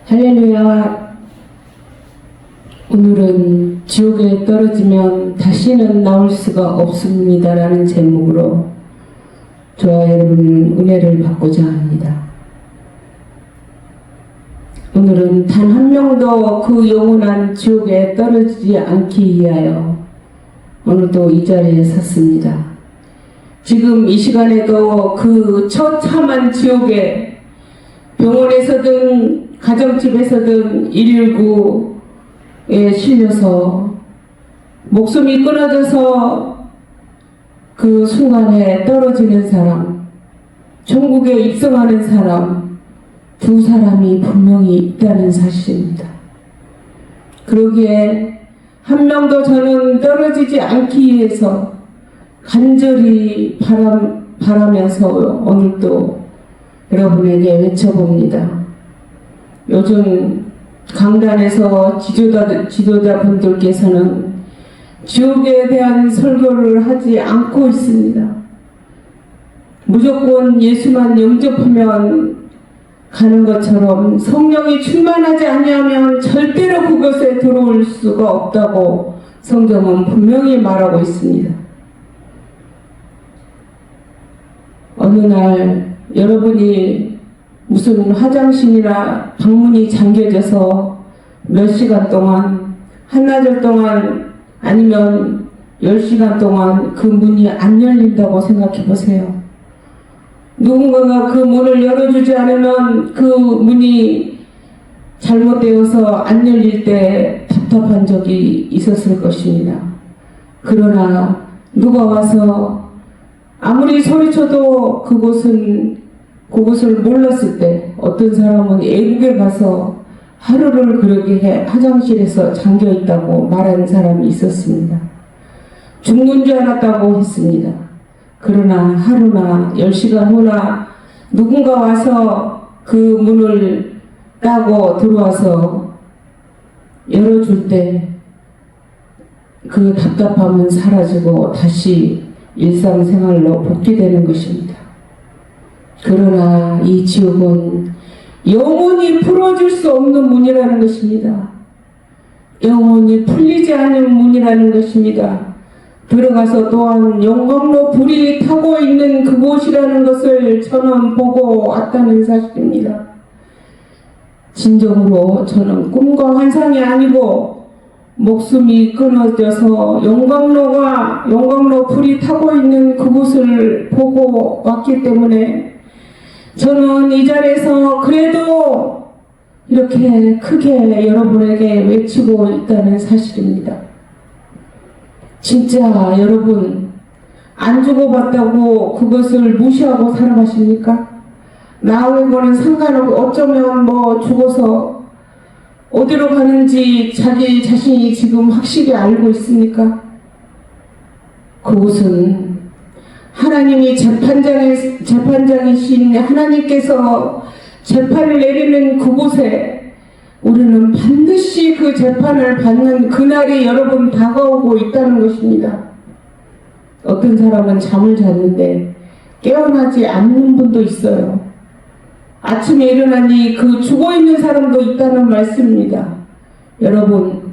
할렐루야. 오늘은 지옥에 떨어지면 다시는 나올 수가 없습니다 라는 제목으로 저와 여러분 은혜를 받고자 합니다. 오늘은 단 한 명도 그 영원한 지옥에 떨어지지 않기 위하여 오늘도 이 자리에 섰습니다. 지금 이 시간에도 그 처참한 지옥에 병원에서든 가정집에서든 119에 실려서 목숨이 끊어져서 그 순간에 떨어지는 사람, 천국에 입성하는 사람 두 사람이 분명히 있다는 사실입니다. 그러기에 한 명도 저는 떨어지지 않기 위해서 간절히 바라면서 오늘도 여러분에게 외쳐봅니다. 요즘 강단에서 지도자분들께서는 지옥에 대한 설교를 하지 않고 있습니다. 무조건 예수만 영접하면 가는 것처럼 성령이 충만하지 않으면 절대로 그것에 들어올 수가 없다고 성경은 분명히 말하고 있습니다. 어느 날 여러분이 무슨 화장실이나 방문이 잠겨져서 몇 시간 동안, 한나절 동안 아니면 10시간 동안 그 문이 안 열린다고 생각해 보세요. 누군가가 그 문을 열어주지 않으면 그 문이 잘못되어서 안 열릴 때 답답한 적이 있었을 것입니다. 그러나 누가 와서 아무리 소리쳐도 그곳을 몰랐을 때 어떤 사람은 외국에 가서 하루를 그렇게 화장실에서 잠겨있다고 말하는 사람이 있었습니다. 죽는 줄 알았다고 했습니다. 그러나 하루나 10시간 후나 누군가 와서 그 문을 따고 들어와서 열어줄 때 그 답답함은 사라지고 다시 일상생활로 복귀되는 것입니다. 그러나 이 지옥은 영원히 풀어줄 수 없는 문이라는 것입니다. 영원히 풀리지 않는 문이라는 것입니다. 들어가서 또한 영광로 불이 타고 있는 그곳이라는 것을 저는 보고 왔다는 사실입니다. 진정으로 저는 꿈과 환상이 아니고 목숨이 끊어져서 영광로 불이 타고 있는 그곳을 보고 왔기 때문에 저는 이 자리에서 그래도 이렇게 크게 여러분에게 외치고 있다는 사실입니다. 진짜 여러분 안 죽어봤다고 그것을 무시하고 살아가십니까? 나하고는 상관없고 어쩌면 죽어서 어디로 가는지 자기 자신이 지금 확실히 알고 있습니까? 그곳은 하나님이 재판장이신 하나님께서 재판을 내리는 그곳에 우리는 반드시 그 재판을 받는 그날이 여러분 다가오고 있다는 것입니다. 어떤 사람은 잠을 잤는데 깨어나지 않는 분도 있어요. 아침에 일어나니 그 죽어있는 사람도 있다는 말씀입니다. 여러분,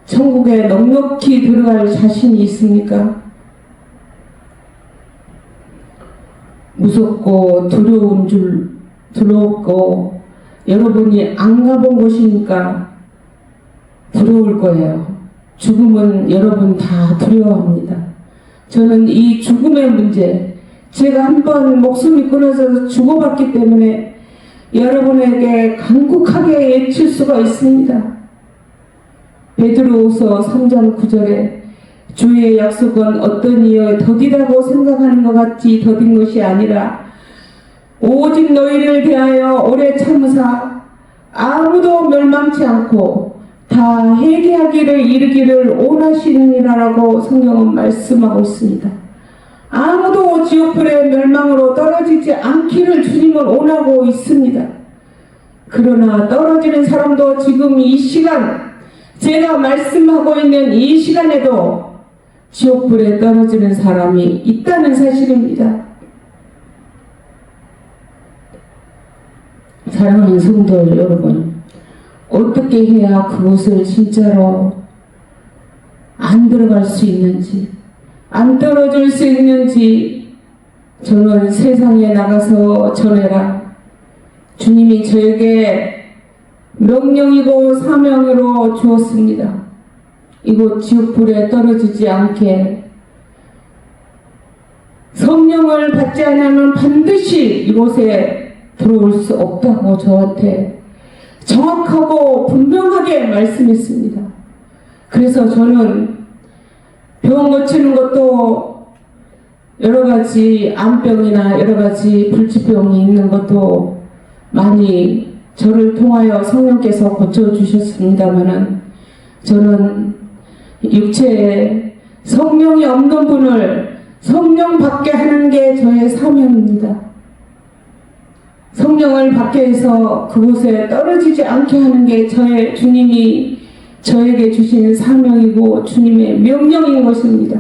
천국에 넉넉히 들어갈 자신이 있습니까? 무섭고 두렵고 여러분이 안 가본 곳이니까 두려울 거예요. 죽음은 여러분 다 두려워합니다. 저는 이 죽음의 문제, 제가 한번 목숨이 끊어져서 죽어봤기 때문에 여러분에게 간곡하게 외칠 수가 있습니다. 베드로후서 3장 9절에 주의 약속은 어떤 이의 더디다고 생각하는 것 같이 더딘 것이 아니라 오직 너희를 대하여 오래 참으사 아무도 멸망치 않고 다 회개하기를 이르기를 원하시느니라라고 성경은 말씀하고 있습니다. 아무도 지옥불의 멸망으로 떨어지지 않기를 주님은 원하고 있습니다. 그러나 떨어지는 사람도 지금 이 시간 제가 말씀하고 있는 이 시간에도 지옥불에 떨어지는 사람이 있다는 사실입니다. 사랑하는 성도 여러분, 어떻게 해야 그곳을 진짜로 안 들어갈 수 있는지, 안 떨어질 수 있는지 저는 세상에 나가서 전해라. 주님이 저에게 명령이고 사명으로 주었습니다. 이곳 지옥불에 떨어지지 않게 성령을 받지 않으면 반드시 이곳에 들어올 수 없다고 저한테 정확하고 분명하게 말씀했습니다. 그래서 저는 병원 고치는 것도 여러가지 암병이나 여러가지 불치병이 있는 것도 많이 저를 통하여 성령께서 고쳐주셨습니다마는 저는 육체에 성령이 없는 분을 성령 받게 하는 게 저의 사명입니다. 성령을 받게 해서 그곳에 떨어지지 않게 하는 게 저의 주님이 저에게 주신 사명이고 주님의 명령인 것입니다.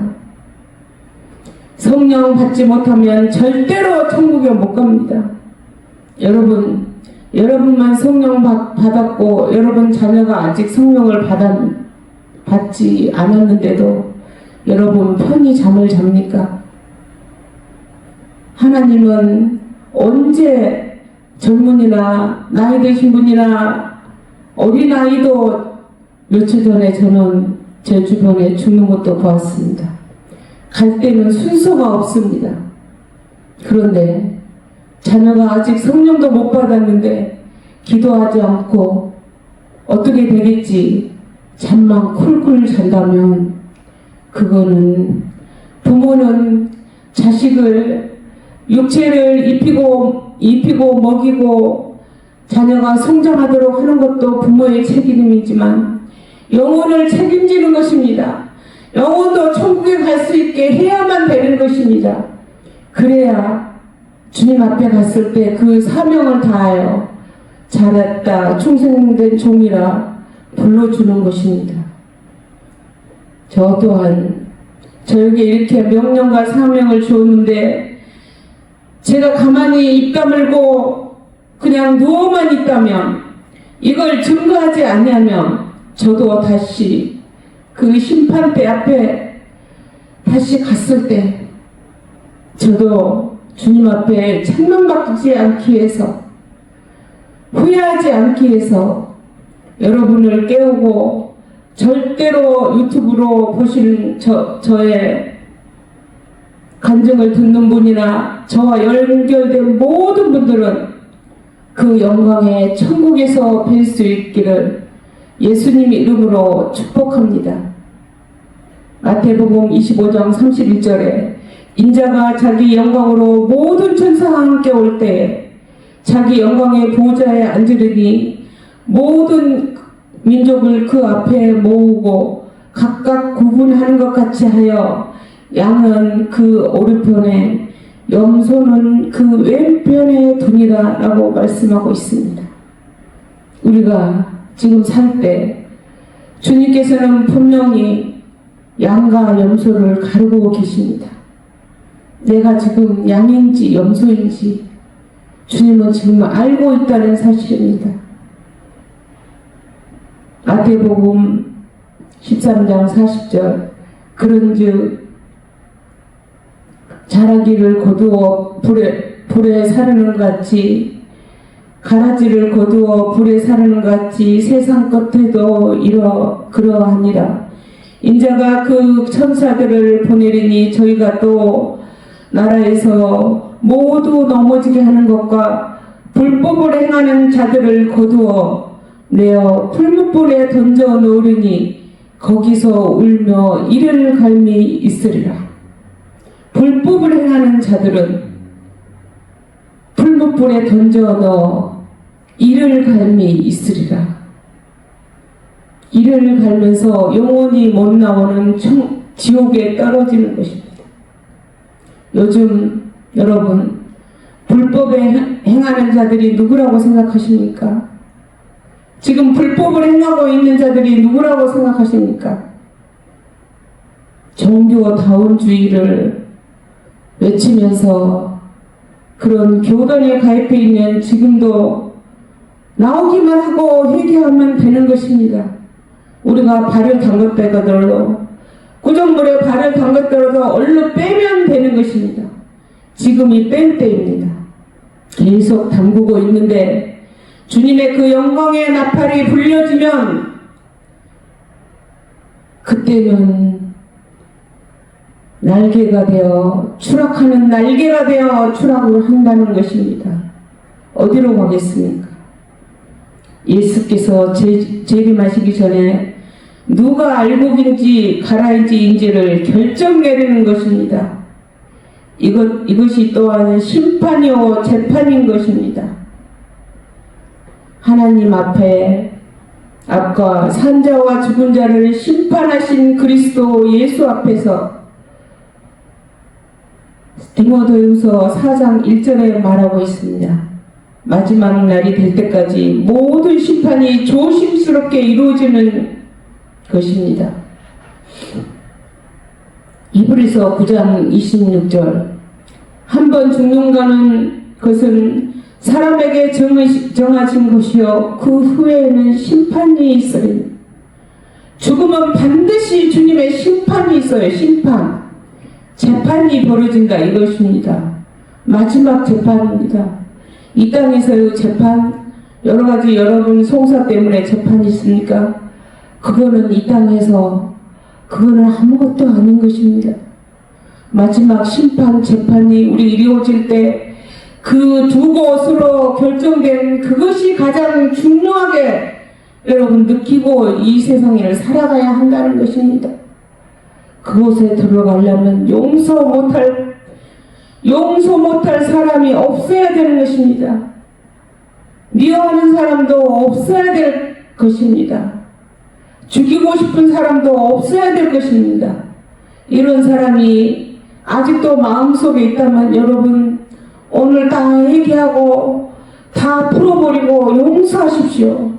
성령 받지 못하면 절대로 천국에 못 갑니다. 여러분만 성령 받았고 여러분 자녀가 아직 성령을 받지 않았는데도 여러분 편히 잠을 잡니까? 하나님은 언제 젊은이나 나이 드신 분이나 어린아이도 며칠 전에 저는 제 주변에 죽는 것도 보았습니다. 갈 때는 순서가 없습니다. 그런데 자녀가 아직 성령도 못 받았는데 기도하지 않고 어떻게 되겠지 잠만 쿨쿨 잔다면 그거는 부모는 자식을 육체를 입히고 먹이고 자녀가 성장하도록 하는 것도 부모의 책임이지만 영혼을 책임지는 것입니다. 영혼도 천국에 갈 수 있게 해야만 되는 것입니다. 그래야 주님 앞에 갔을 때 그 사명을 다하여 잘했다 충성된 종이라 불러주는 것입니다. 저 또한 저에게 이렇게 명령과 사명을 주었는데 제가 가만히 입 다물고 그냥 누워만 있다면 이걸 증거하지 않으면 저도 다시 그 심판대 앞에 다시 갔을 때 저도 주님 앞에 책망받지 않기 위해서 후회하지 않기 위해서 여러분을 깨우고 절대로 유튜브로 보시는 저의 간증을 듣는 분이나 저와 연결된 모든 분들은 그 영광의 천국에서 뵐 수 있기를 예수님 이름으로 축복합니다. 마태복음 25장 31절에 인자가 자기 영광으로 모든 천사와 함께 올 때에 자기 영광의 보좌에 앉으리니 모든 민족을 그 앞에 모으고 각각 구분하는 것 같이 하여 양은 그 오른편에 염소는 그 왼편에 두니라 라고 말씀하고 있습니다. 우리가 지금 살 때 주님께서는 분명히 양과 염소를 가르고 계십니다. 내가 지금 양인지 염소인지 주님은 지금 알고 있다는 사실입니다. 마태복음 13장 40절 그런즉 자라기를 거두어 불에 사르는 같이 가라지를 거두어 불에 사르는 같이 세상 끝에도 그러하니라. 인자가 그 천사들을 보내리니 저희가 또 나라에서 모두 넘어지게 하는 것과 불법을 행하는 자들을 거두어 내어 풀무불에 던져 놓으리니 거기서 울며 이를 갈미 있으리라. 불법을 행하는 자들은 풀무불에 던져 넣어 이를 갈미 있으리라. 이를 갈면서 영원히 못 나오는 지옥에 떨어지는 것입니다. 요즘 여러분 불법에 행하는 자들이 누구라고 생각하십니까? 지금 불법을 행하고 있는 자들이 누구라고 생각하십니까? 종교다운주의를 외치면서 그런 교단에 가입해 있는 지금도 나오기만 하고 회개하면 되는 것입니다. 우리가 발을 담갔다더라도 구정물에 발을 담갔더라도 얼른 빼면 되는 것입니다. 지금이 뺄 때입니다. 계속 담그고 있는데 주님의 그 영광의 나팔이 불려지면 그때는 날개가 되어 추락하는 날개가 되어 추락을 한다는 것입니다. 어디로 가겠습니까? 예수께서 재림하시기 전에 누가 알곡인지 가라인지인지를 결정 내리는 것입니다. 이것이 또한 심판이요 재판인 것입니다. 하나님 앞과 산자와 죽은 자를 심판하신 그리스도 예수 앞에서 디모데후서 4장 1절에 말하고 있습니다. 마지막 날이 될 때까지 모든 심판이 조심스럽게 이루어지는 것입니다. 이브리서 9장 26절 한 번 죽는 것은 사람에게 정하신 것이요 그 후에는 심판이 있으리니 죽음은 반드시 주님의 심판이 있어요. 심판 재판이 벌어진다 이것입니다. 마지막 재판입니다. 이 땅에서의 재판 여러가지 여러분 송사 때문에 재판이 있습니까? 그거는 이 땅에서 그거는 아무것도 아닌 것입니다. 마지막 심판 재판이 우리 이루어질 때 그 두 곳으로 결정된 그것이 가장 중요하게 여러분 느끼고 이 세상을 살아가야 한다는 것입니다. 그곳에 들어가려면 용서 못할 사람이 없어야 되는 것입니다. 미워하는 사람도 없어야 될 것입니다. 죽이고 싶은 사람도 없어야 될 것입니다. 이런 사람이 아직도 마음속에 있다면 여러분 오늘 다 회개하고 다 풀어버리고 용서하십시오.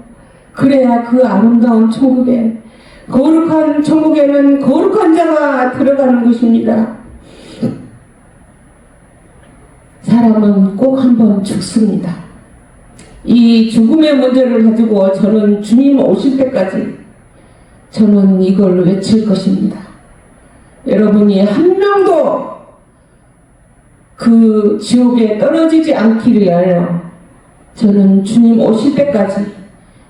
그래야 그 아름다운 천국에 거룩한 천국에는 거룩한 자가 들어가는 것입니다. 사람은 꼭 한 번 죽습니다. 이 죽음의 문제를 가지고 저는 주님 오실 때까지 저는 이걸 외칠 것입니다. 여러분이 한 명도 그 지옥에 떨어지지 않기를 위하여 저는 주님 오실 때까지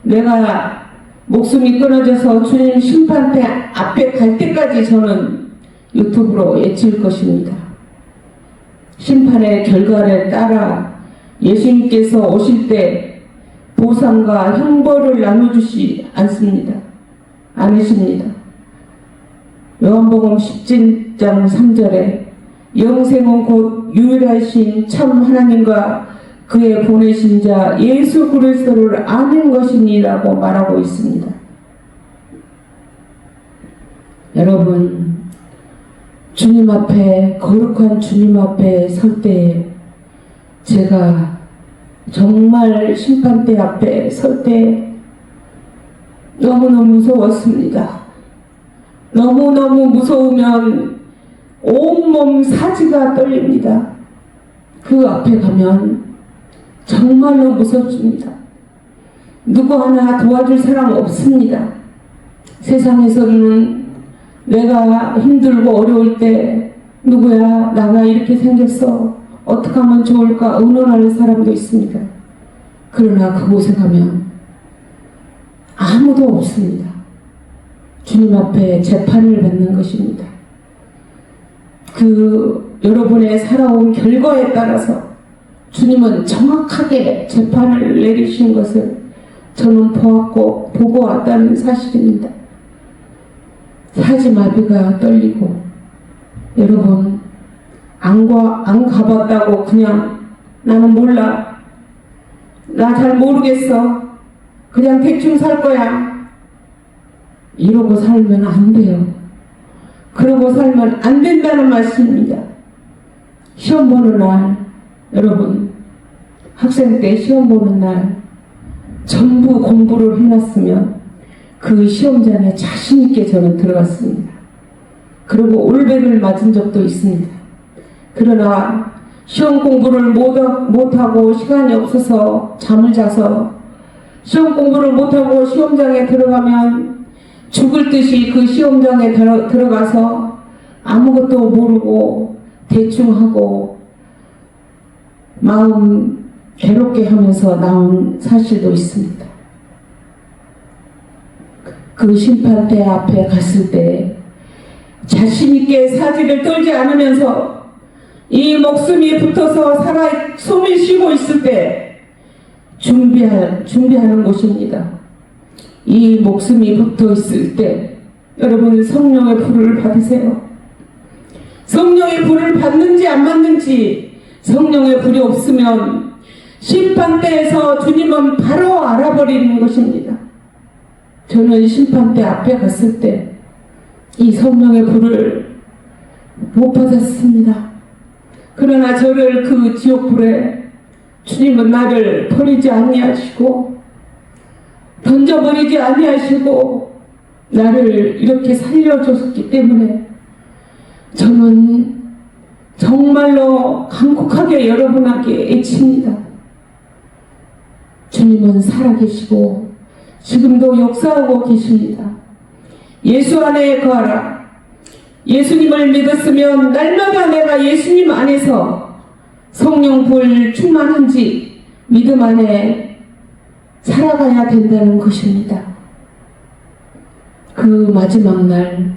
내가 목숨이 끊어져서 주님 심판대 앞에 갈 때까지 저는 유튜브로 외칠 것입니다. 심판의 결과를 따라 예수님께서 오실 때 보상과 형벌을 나눠주지 않으십니다. 요한복음 10장 3절에 영생은 곧 유일하신 참 하나님과 그의 보내신 자 예수 그리스도를 아는 것이니라고 말하고 있습니다. 여러분 주님 앞에 거룩한 주님 앞에 설 때 제가 정말 심판대 앞에 설 때 너무너무 무서웠습니다. 너무너무 무서우면 온몸 사지가 떨립니다. 그 앞에 가면 정말로 무섭습니다. 누구 하나 도와줄 사람 없습니다. 세상에서는 내가 힘들고 어려울 때 누구야 나가 이렇게 생겼어 어떻게 하면 좋을까 의논하는 사람도 있습니다. 그러나 그곳에 가면 아무도 없습니다. 주님 앞에 재판을 받는 것입니다. 그 여러분의 살아온 결과에 따라서 주님은 정확하게 재판을 내리신 것을 저는 보고 왔다는 사실입니다. 사지마비가 떨리고 여러분 안 가봤다고 그냥 나는 몰라 나 잘 모르겠어 그냥 대충 살 거야 이러고 살면 안 돼요. 그러고 살면 안 된다는 말씀입니다. 시험 보는 날 여러분 학생 때 시험 보는 날 전부 공부를 해놨으면 그 시험장에 자신있게 저는 들어갔습니다. 그리고 올백을 맞은 적도 있습니다. 그러나 시험 공부를 못하고 시간이 없어서 잠을 자서 시험 공부를 못하고 시험장에 들어가면 죽을 듯이 그 시험장에 들어가서 아무것도 모르고 대충 하고 마음 괴롭게 하면서 나온 사실도 있습니다. 그 심판대 앞에 갔을 때 자신있게 사지를 떨지 않으면서 이 목숨이 붙어서 숨을 쉬고 있을 때 준비하는 곳입니다. 이 목숨이 붙어 있을 때 여러분 성령의 불을 받으세요. 성령의 불을 받는지 안 받는지, 성령의 불이 없으면 심판대에서 주님은 바로 알아버리는 것입니다. 저는 심판대 앞에 갔을 때 이 성령의 불을 못 받았습니다. 그러나 저를 그 지옥불에 주님은 나를 버리지 아니하시고 던져버리지 아니하시고 나를 이렇게 살려줬기 때문에 저는 정말로 간곡하게 여러분에게 애칩니다. 주님은 살아계시고 지금도 역사하고 계십니다. 예수 안에 거하라. 예수님을 믿었으면 날마다 내가 예수님 안에서 성령 불 충만한지 믿음 안에 살아가야 된다는 것입니다. 그 마지막 날,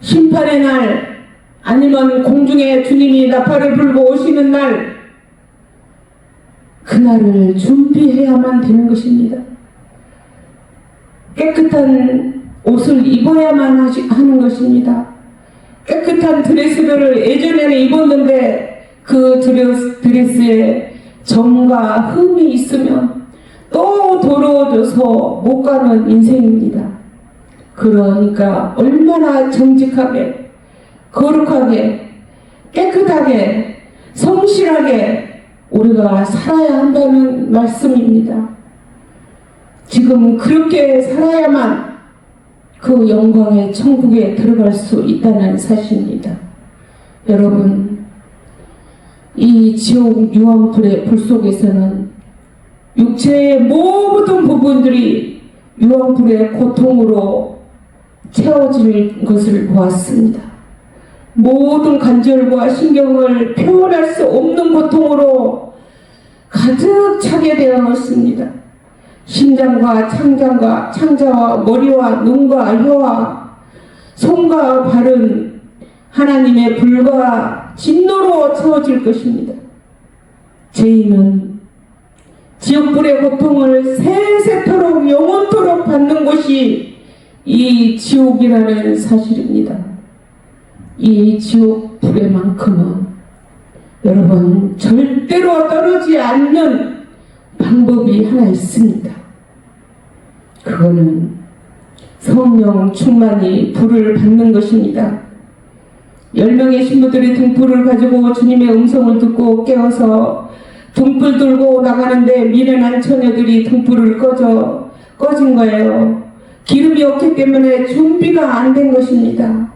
심판의 날, 아니면 공중에 주님이 나팔을 불고 오시는 날, 그날을 준비해야만 되는 것입니다. 깨끗한 옷을 입어야만 하는 것입니다. 깨끗한 드레스를 예전에는 입었는데 그 드레스에 점과 흠이 있으면 또 더러워져서 못 가는 인생입니다. 그러니까 얼마나 정직하게, 거룩하게, 깨끗하게, 성실하게 우리가 살아야 한다는 말씀입니다. 지금 그렇게 살아야만 그 영광의 천국에 들어갈 수 있다는 사실입니다. 여러분, 이 지옥 유황불의 불 속에서는 육체의 모든 부분들이 유황불의 고통으로 채워질 것을 보았습니다. 모든 관절과 신경을 표현할 수 없는 고통으로 가득 차게 되었습니다. 심장과 창자와 머리와 눈과 혀와 손과 발은 하나님의 불과 진노로 채워질 것입니다. 죄인은 지옥불의 고통을 세세토록 영원토록 받는 곳이 이 지옥이라는 사실입니다. 이 지옥불에만큼은 여러분 절대로 떨어지지 않는 방법이 하나 있습니다. 그거는 성령 충만히 불을 받는 것입니다. 10명의 신부들이 등불을 가지고 주님의 음성을 듣고 깨어서 등불 들고 나가는데 미련한 처녀들이 등불을 꺼진 거예요. 기름이 없기 때문에 준비가 안 된 것입니다.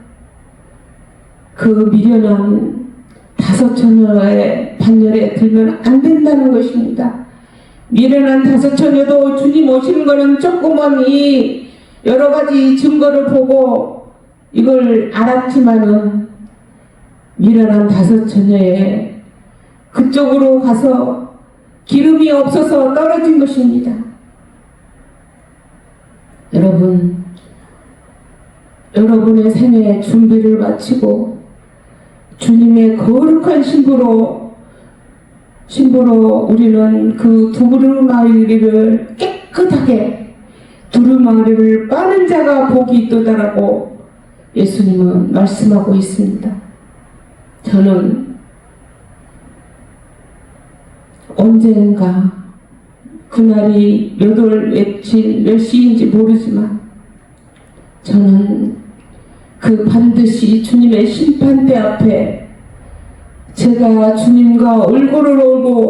그 미련한 5 처녀의 반열에 들면 안 된다는 것입니다. 미련한 5 처녀도 주님 오시는 것은 조그만 이 여러 가지 증거를 보고 이걸 알았지만은 미련한 5 처녀의 그쪽으로 가서 기름이 없어서 떨어진 것입니다. 여러분, 여러분의 생애 준비를 마치고 주님의 거룩한 신부로 우리는 그 두루마리를 깨끗하게 두루마리를 빠는 자가 복이 있도다라고 예수님은 말씀하고 있습니다. 저는 언젠가 그날이 몇 월 며칠 몇 시인지 모르지만 저는 그 반드시 주님의 심판대 앞에 제가 주님과 얼굴과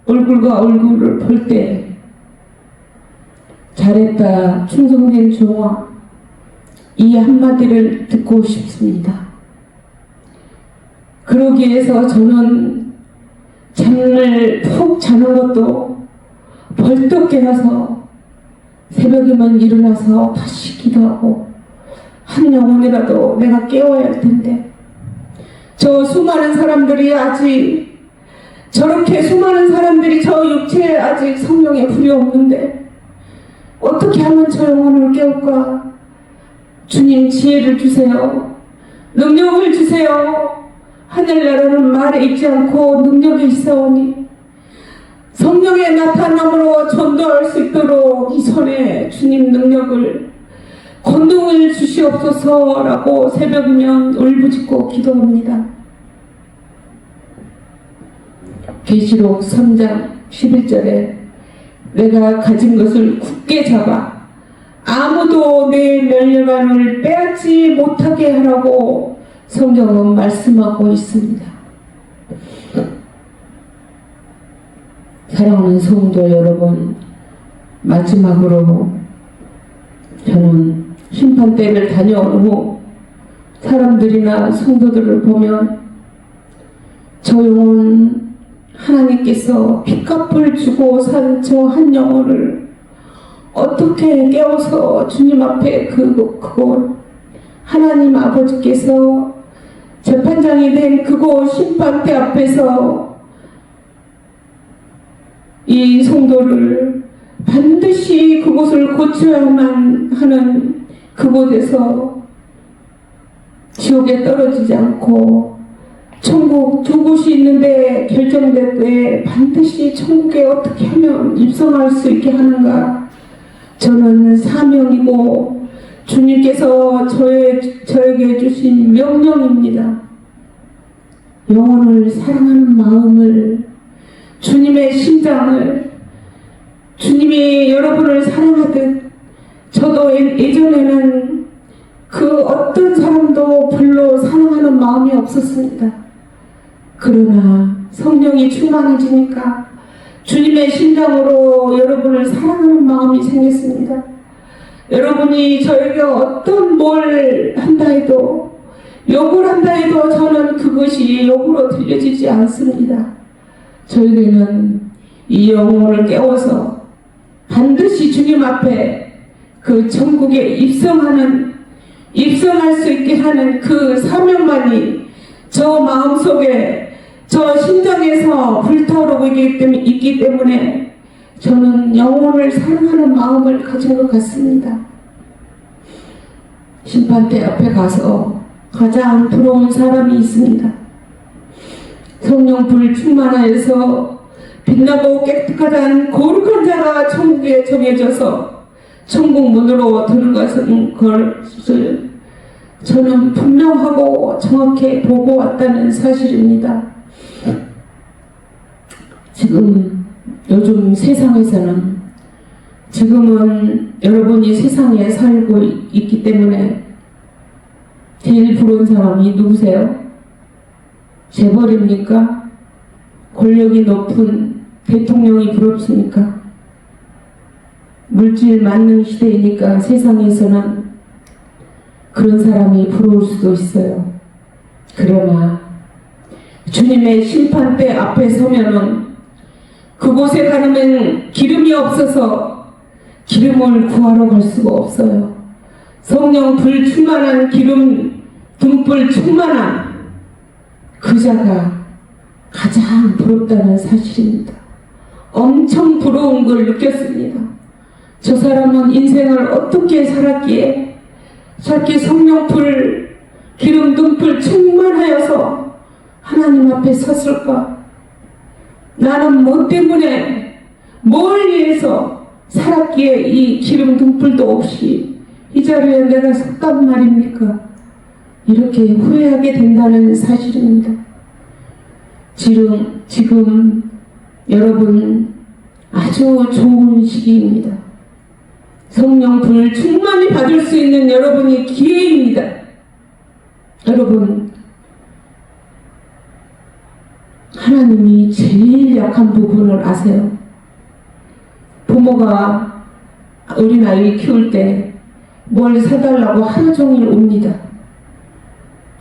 얼굴을 볼 때 잘했다 충성된 종아 이 한마디를 듣고 싶습니다. 그러기 위해서 저는 잠을 푹 자는 것도 벌떡 깨어서 새벽이면 일어나서 다시 기도하고 한 영혼이라도 내가 깨워야 할 텐데, 저 수많은 사람들이 아직 저렇게 수많은 사람들이 저 육체에 아직 성령의 불이 없는데 어떻게 하면 저 영혼을 깨울까? 주님 지혜를 주세요. 능력을 주세요. 하늘나라는 말에 있지 않고 능력이 있사오니 성령의 나타남으로 전도할 수 있도록 이 손에 주님 능력을 권능을 주시옵소서라고 새벽이면 울부짖고 기도합니다. 계시록 3장 11절에 내가 가진 것을 굳게 잡아 아무도 내 멸류관을 빼앗지 못하게 하라고 성경은 말씀하고 있습니다. 사랑하는 성도 여러분, 마지막으로 저는 심판대를 다녀온 후 사람들이나 성도들을 보면 저 영혼 하나님께서 핏값을 주고 산 저 한 영혼을 어떻게 깨워서 주님 앞에 그곳 하나님 아버지께서 재판장이 된 그곳 심판대 앞에서 이 성도를 반드시 그곳을 고쳐야만 하는 그곳에서 지옥에 떨어지지 않고 천국 두 곳이 있는데 결정될 때 반드시 천국에 어떻게 하면 입성할 수 있게 하는가, 저는 사명이고 주님께서 저에게 주신 명령입니다. 영혼을 사랑하는 마음을, 주님의 심장을, 주님이 여러분을 사랑하듯 저도 예전에는 그 어떤 사람도 별로 사랑하는 마음이 없었습니다. 그러나 성령이 충만해지니까 주님의 심장으로 여러분을 사랑하는 마음이 생겼습니다. 여러분이 저에게 어떤 뭘 한다 해도, 욕을 한다 해도 저는 그것이 욕으로 들려지지 않습니다. 저에게는 이 영혼을 깨워서 반드시 주님 앞에 그 천국에 입성할 수 있게 하는 그 사명만이 저 마음속에, 저 심장에서 불타오르고 있기 때문에 저는 영혼을 사랑하는 마음을 가진 것 같습니다. 심판대 앞에 가서 가장 부러운 사람이 있습니다. 성령 불 충만하여서 빛나고 깨끗한 거룩한 자가 천국에 정해져서 천국 문으로 들어가는 것을 저는 분명하고 정확히 보고 왔다는 사실입니다. 지금 요즘 세상에서는, 지금은 여러분이 세상에 살고 있기 때문에 제일 부러운 사람이 누구세요? 재벌입니까? 권력이 높은 대통령이 부럽습니까? 물질 만능 시대이니까 세상에서는 그런 사람이 부러울 수도 있어요. 그러나 주님의 심판대 앞에 서면은 그곳에 가려면 기름이 없어서 기름을 구하러 갈 수가 없어요. 성령 불 충만한 기름 등불 충만한 그 자가 가장 부럽다는 사실입니다. 엄청 부러운 걸 느꼈습니다. 저 사람은 인생을 어떻게 살았기에 저렇게 성령불 기름 등불 충만하여서 하나님 앞에 섰을까? 나는 뭐 때문에, 뭘 위해서 살았기에 이 기름 등불도 없이 이 자리에 내가 섰단 말입니까? 이렇게 후회하게 된다는 사실입니다. 지금 여러분 아주 좋은 시기입니다. 성령 불 충만히 받을 수 있는 여러분이 기회입니다. 여러분, 하나님이 제일 약한 부분을 아세요. 부모가 어린아이 키울 때 뭘 사달라고 하루 종일 옵니다.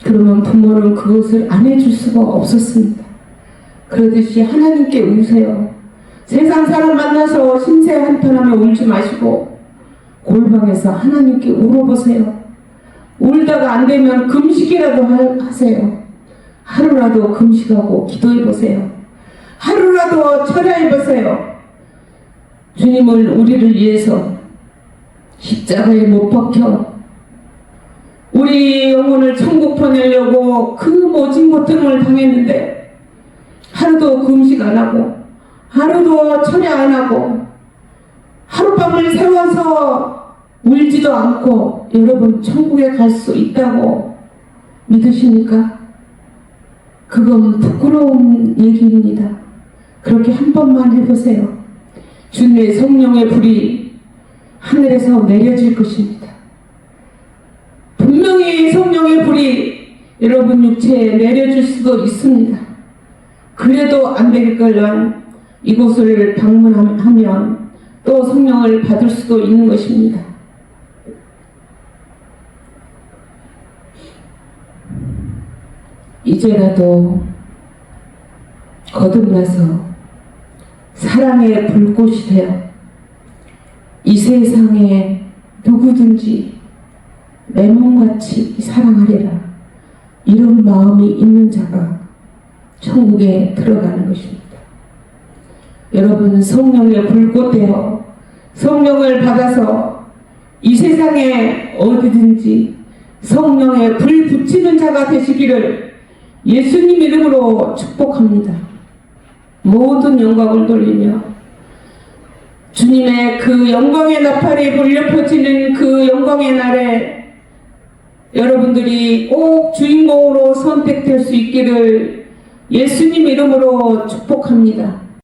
그러면 부모는 그것을 안 해줄 수가 없었습니다. 그러듯이 하나님께 우세요. 세상 사람 만나서 신세 한탄하며 울지 마시고 골방에서 하나님께 울어보세요. 울다가 안 되면 금식이라도 하세요. 하루라도 금식하고 기도해보세요. 하루라도 철야해보세요. 주님을 우리를 위해서 십자가에 못 박혀 우리 영혼을 천국 보내려고 그 모진 고통을 당했는데 하루도 금식 안 하고 하루도 철야 안 하고 하룻밤을 세워서 울지도 않고 여러분 천국에 갈 수 있다고 믿으십니까? 그건 부끄러운 얘기입니다. 그렇게 한 번만 해보세요. 주님의 성령의 불이 하늘에서 내려질 것입니다. 분명히 성령의 불이 여러분 육체에 내려질 수도 있습니다. 그래도 안 되겠걸랑 이곳을 방문하면 또 성령을 받을 수도 있는 것입니다. 이제라도 거듭나서 사랑의 불꽃이 되어 이 세상에 누구든지 내 몸같이 사랑하리라 이런 마음이 있는 자가 천국에 들어가는 것입니다. 여러분 성령의 불꽃 되어 성령을 받아서 이 세상에 어디든지 성령의 불 붙이는 자가 되시기를 예수님 이름으로 축복합니다. 모든 영광을 돌리며 주님의 그 영광의 나팔이 불려 퍼지는 그 영광의 날에 여러분들이 꼭 주인공으로 선택될 수 있기를 예수님 이름으로 축복합니다.